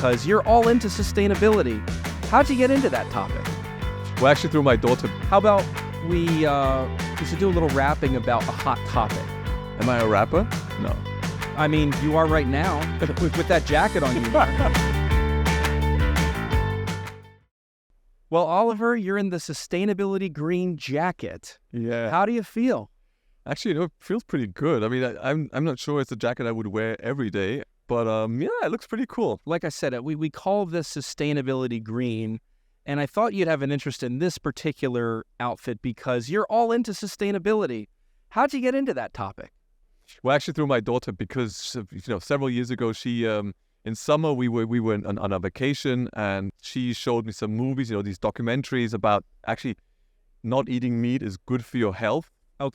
because you're all into sustainability. How'd you get into that topic? Well, actually through my daughter. How about we should do a little rapping about a hot topic. Am I a rapper? No. I mean, you are right now with that jacket on you. Well, Oliver, you're in the sustainability green jacket. Yeah. How do you feel? Actually, it feels pretty good. I mean, I'm not sure it's a jacket I would wear every day, but yeah, it looks pretty cool. Like I said, we call this sustainability green, and I thought you'd have an interest in this particular outfit because you're all into sustainability. How'd you get into that topic? Well, actually through my daughter, because several years ago, she in summer we were on a vacation, and she showed me some movies, these documentaries about actually not eating meat is good for your health,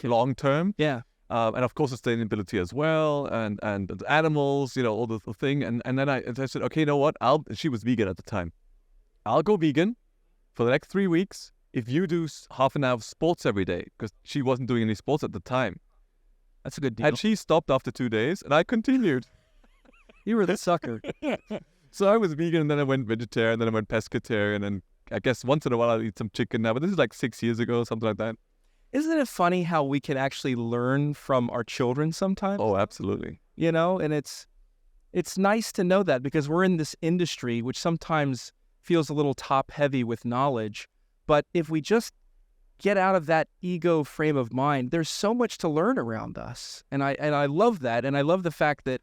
long term. Yeah. And of course sustainability as well, and animals, all the thing. And then I said, okay, you know what? She was vegan at the time. I'll go vegan for the next 3 weeks if you do half an hour of sports every day, because she wasn't doing any sports at the time. That's a good deal. And she stopped after 2 days, and I continued. You were the sucker. So I was vegan, and then I went vegetarian, then I went pescatarian, and I guess once in a while I'll eat some chicken now. But this is like 6 years ago, something like that. Isn't it funny how we can actually learn from our children sometimes? Oh, absolutely. And it's nice to know that, because we're in this industry which sometimes feels a little top-heavy with knowledge. But if we just get out of that ego frame of mind, there's so much to learn around us. And I love that. And I love the fact that,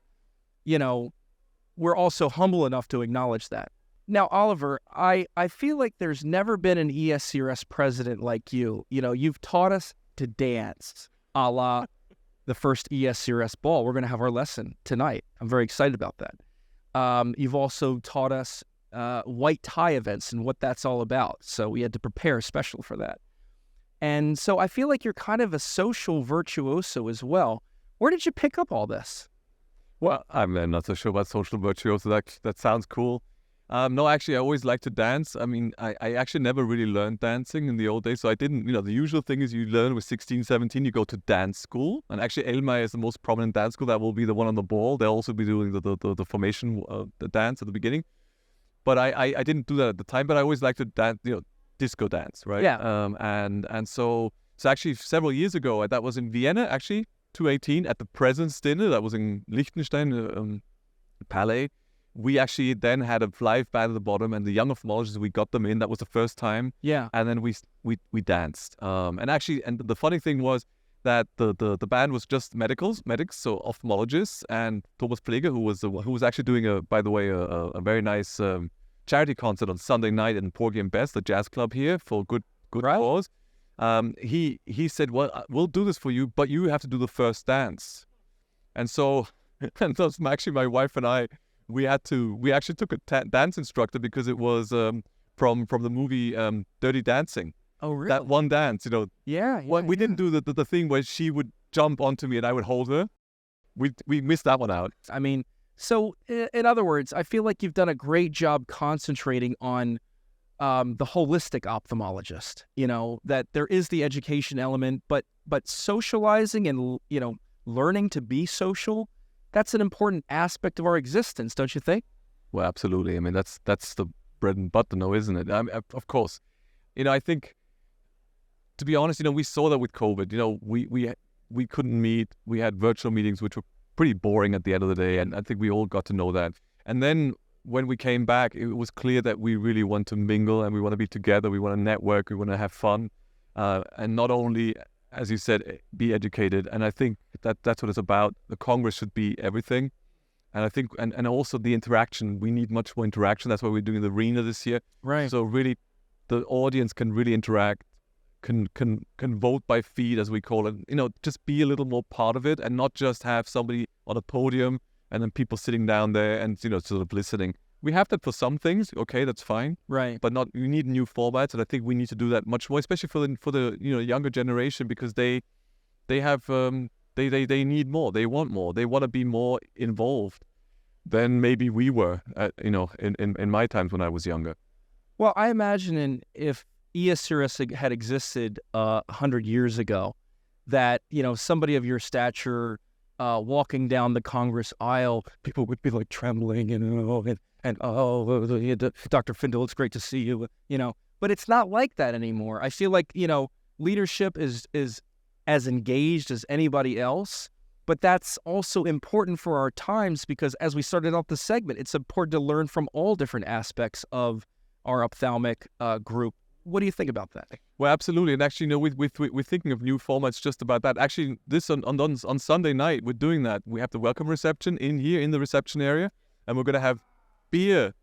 we're also humble enough to acknowledge that. Now, Oliver, I feel like there's never been an ESCRS president like you. You've taught us to dance, a la the first ESCRS ball. We're going to have our lesson tonight. I'm very excited about that. You've also taught us white tie events and what that's all about. So we had to prepare special for that. And so I feel like you're kind of a social virtuoso as well. Where did you pick up all this? Well, I'm not so sure about social virtuoso. That sounds cool. No, actually, I always liked to dance. I mean, I actually never really learned dancing in the old days. So I didn't, the usual thing is you learn with 16, 17, you go to dance school. And actually, Elmai is the most prominent dance school. That will be the one on the ball. They'll also be doing the formation, the dance at the beginning. But I didn't do that at the time. But I always liked to dance, disco dance, right? Yeah. And so actually several years ago, that was in Vienna, actually, 2018, at the President's Dinner. That was in Liechtenstein, Palais. We actually then had a live band at the bottom, and the young ophthalmologists, we got them in. That was the first time. Yeah. And then we danced. And the funny thing was that the band was just medics, so ophthalmologists, and Thomas Pfleger, who was actually doing a very nice charity concert on Sunday night in Porgy and Bess, the jazz club here, for good cause. He said, well, we'll do this for you, but you have to do the first dance. And so actually my wife and I, we actually took a dance instructor, because it was from the movie Dirty Dancing. Oh, really? That one dance, Yeah. We didn't do the thing where she would jump onto me and I would hold her. We missed that one out. I mean, so in other words, I feel like you've done a great job concentrating on the holistic ophthalmologist, that there is the education element, but socializing and, learning to be social, that's an important aspect of our existence, don't you think? Well, absolutely. I mean, that's the bread and butter, no, isn't it? Of course. I think, to be honest, we saw that with COVID. We couldn't meet. We had virtual meetings, which were pretty boring at the end of the day, and I think we all got to know that. And then when we came back, it was clear that we really want to mingle, and we want to be together. We want to network. We want to have fun, and not only, as you said, be educated. And I think that's what it's about. The Congress should be everything. And I think, and also the interaction, we need much more interaction. That's why we're doing the arena this year. Right. So really, the audience can really interact, can vote by feed, as we call it. Just be a little more part of it, and not just have somebody on a podium and then people sitting down there and, sort of listening. We have that for some things. Okay, that's fine. Right. But we need new formats, and I think we need to do that much more, especially for the younger generation, because they have they need more. They want more. They want to be more involved than maybe we were in my times when I was younger. Well, I imagine if ESCRS had existed 100 years ago, that somebody of your stature walking down the Congress aisle, people would be like trembling and and Dr. Findl, it's great to see you, but it's not like that anymore. I feel like, leadership is as engaged as anybody else, but that's also important for our times because as we started off the segment, it's important to learn from all different aspects of our ophthalmic group. What do you think about that? Well, absolutely. And actually, we're thinking of new formats just about that. Actually, this on Sunday night, we're doing that. We have the welcome reception in the reception area, and we're going to have beer.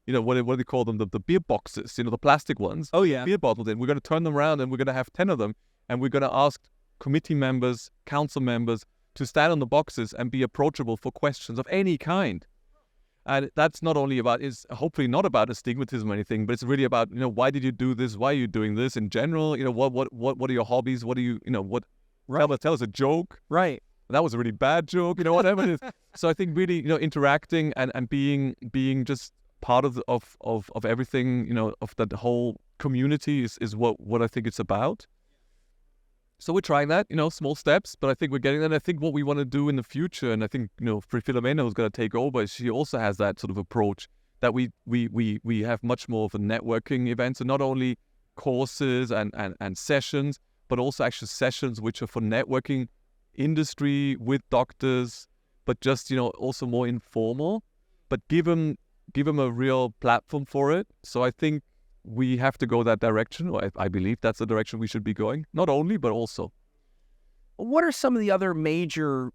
What do they call them? The beer boxes, the plastic ones. Oh, yeah. Beer bottles in. We're going to turn them around, and we're going to have 10 of them, and we're going to ask committee members, council members to stand on the boxes and be approachable for questions of any kind. And that's not only is hopefully not about astigmatism or anything, but it's really about, why did you do this? Why are you doing this in general? What are your hobbies? What do you, what, right. Tell us a joke. Right. That was a really bad joke, whatever it is. So I think really, interacting and being just part of everything, of that whole community is what I think it's about. So we're trying that, small steps, but I think we're getting there. And I think what we want to do in the future, and I think, for Filomena, who's going to take over, she also has that sort of approach that we have much more of a networking event. So not only courses and sessions, but also actual sessions which are for networking industry with doctors, but just, also more informal, but give them a real platform for it. So I think we have to go that direction, or I believe that's the direction we should be going. Not only, but also. What are some of the other major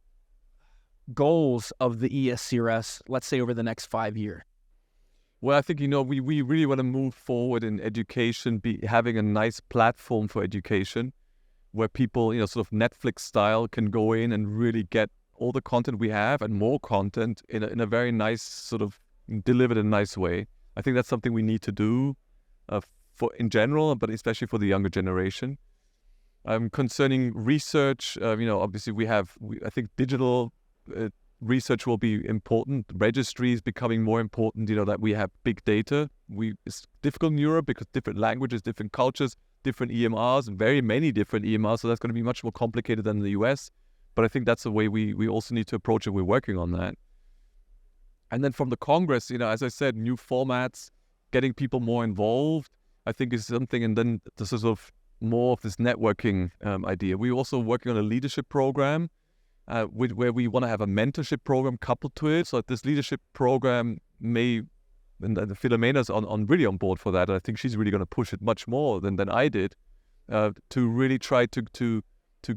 goals of the ESCRS, let's say, over the next 5 years? Well, I think, we really want to move forward in education, having a nice platform for education where people, sort of Netflix style can go in and really get all the content we have and more content in a very nice sort of delivered in a nice way. I think that's something we need to do. For in general, but especially for the younger generation. Concerning research, obviously I think digital research will be important. Registry is becoming more important, that we have big data. It's difficult in Europe because different languages, different cultures, different EMRs, very many different EMRs, so that's going to be much more complicated than the US. But I think that's the way we also need to approach it. We're working on that. And then from the Congress, as I said, new formats, getting people more involved, I think is something, and then the sort of more of this networking idea. We're also working on a leadership program where we want to have a mentorship program coupled to it. So this leadership program and the Filomena's really on board for that. And I think she's really going to push it much more than I did to really try to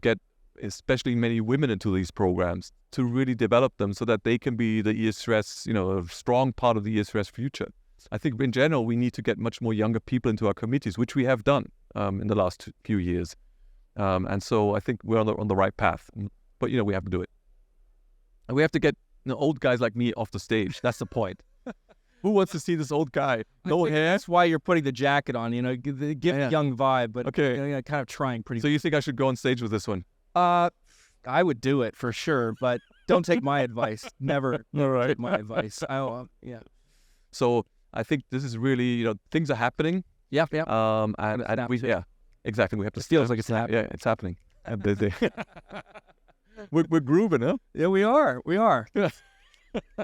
get especially many women into these programs, to really develop them so that they can be the ESCRS, a strong part of the ESCRS future. I think in general, we need to get much more younger people into our committees, which we have done in the last few years. And so I think we're on the right path. But, we have to do it. And we have to get old guys like me off the stage. That's the point. Who wants to see this old guy? No hair? That's why you're putting the jacket on, give a young vibe, but okay. Kind of trying pretty. So you think I should go on stage with this one? I would do it for sure, but don't take my advice. Never take my advice. Yeah. So I think this is really, things are happening. Yeah. And exactly. We have to. It feels like it's happening. Yeah, it's happening. We're grooving, huh? Yeah, we are.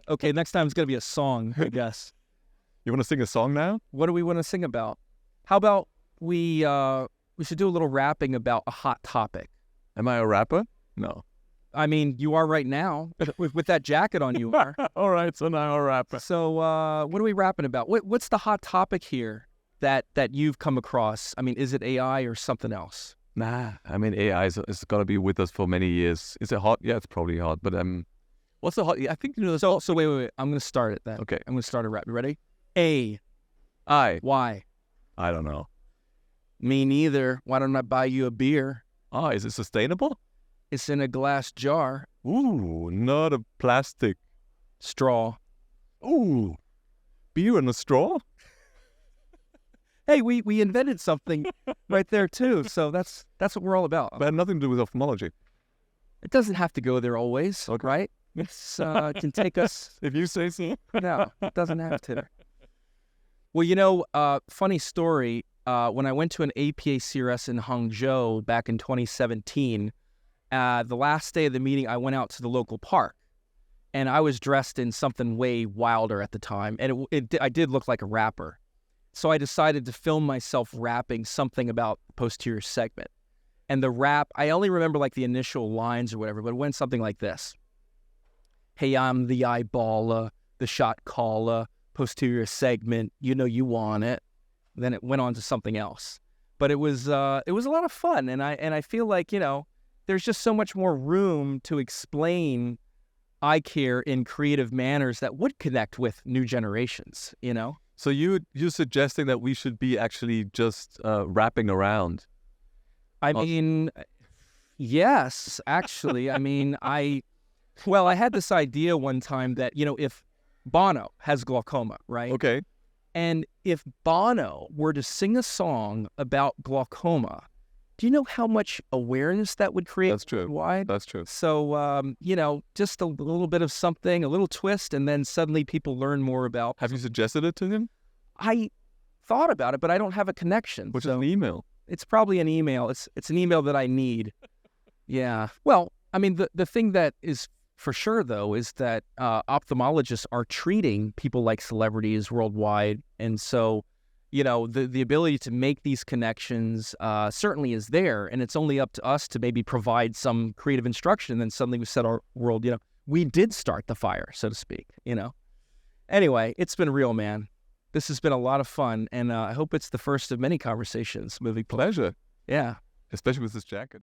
Okay, next time it's gonna be a song, I guess. You want to sing a song now? What do we want to sing about? How about we should do a little rapping about a hot topic. Am I a rapper? No. I mean, you are right now. With that jacket on, you are. All right, so now I'm a rapper. So what are we rapping about? What's the hot topic here that you've come across? I mean, is it AI or something else? Nah, I mean, AI is going to be with us for many years. Is it hot? Yeah, it's probably hot. But what's the hot? I think, So wait. I'm going to start it then. Okay. I'm going to start a rap. You ready? A. I. Why? I don't know. Me neither. Why don't I buy you a beer? Oh, is it sustainable? It's in a glass jar. Ooh, not a plastic straw. Ooh, beer in a straw? Hey, we invented something right there too. So that's what we're all about. But it had nothing to do with ophthalmology. It doesn't have to go there always, okay. Right? It can take us. If you say so. No, it doesn't have to. Well, funny story. When I went to an APA CRS in Hangzhou back in 2017, the last day of the meeting, I went out to the local park. and I was dressed in something way wilder at the time, and I did look like a rapper. So I decided to film myself rapping something about the posterior segment. And the rap, I only remember like the initial lines or whatever, but it went something like this. Hey, I'm the eyeballer, the shot caller, posterior segment, you know you want it. Then it went on to something else. But it was a lot of fun, and I feel like, you know, there's just so much more room to explain eye care in creative manners that would connect with new generations, you know? So you're suggesting that we should be actually just wrapping around? I mean, yes, actually. I mean, I had this idea one time that, you know, if Bono has glaucoma, right? Okay. And if Bono were to sing a song about glaucoma, do you know how much awareness that would create? That's true. Worldwide? That's true. So, you know, just a little bit of something, a little twist, and then suddenly people learn more about. Have you suggested it to him? I thought about it, but I don't have a connection. Which is an email. It's probably an email. It's an email that I need. Yeah. Well, I mean, the thing that is for sure, though, is that ophthalmologists are treating people like celebrities worldwide. And so, you know, the ability to make these connections certainly is there. And it's only up to us to maybe provide some creative instruction. And then suddenly we set our world, you know, we did start the fire, so to speak, you know. Anyway, it's been real, man. This has been a lot of fun. And I hope it's the first of many conversations moving forward. Pleasure. Yeah. Especially with this jacket.